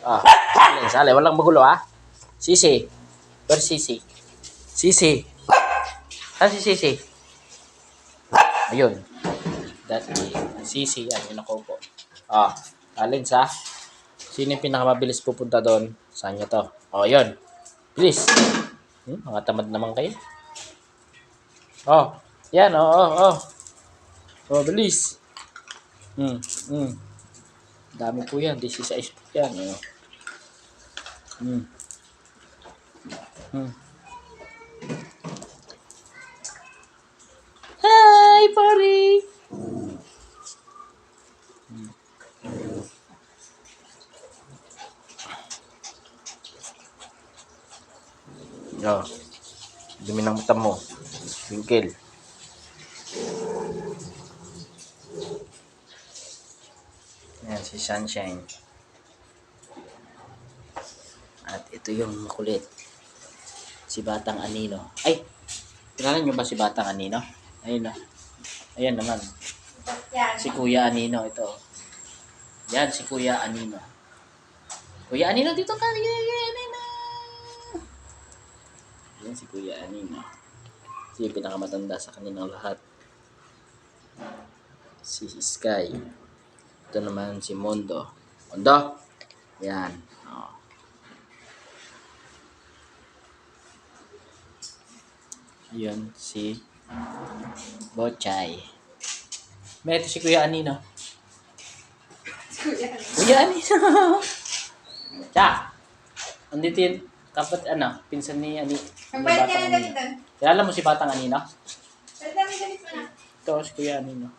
Ah, sali. Walang magulo, ha? Sisi. Where's Sisi? Sisi. Saan si Sisi? Ayun. That is Sisi. Yan, yung nakaupo. Ah, alin sa? Sino yung pinakamabilis pupunta doon? Saan nyo to? Oh, yun. Bilis. Mga tamad naman kayo. Oh, yan. Oh. Oh, bilis. Hmm, hmm. Dami po yan. 16 po yan. Oh. Hmm. Hmm. Hi, pare! Oh, dumi ng mata mo. Twinkle. Yan, si Sunshine. At ito yung makulit. Si Batang Anino. Ay! Kilala nyo ba si Batang Anino? Ayun na. Ayan naman. Si Kuya Anino ito. Yan, si Kuya Anino. Kuya Anino, dito ka. Kuya Anino. Yan si Kuya Anino. Si pinakamatanda sa kanilang lahat. Si Sky. Ito naman si Mondo. Mondo! Yan. Oh. Yun, si Bochay. May ito si Kuya Anino. Kuya Anino! Cha! Andito yun. Kapat pinsan ni Ani. Magbayad ka ng ganito. Kilala mo si Batang Anino? Pwede namin ganito na. Ito si Kuya Anino.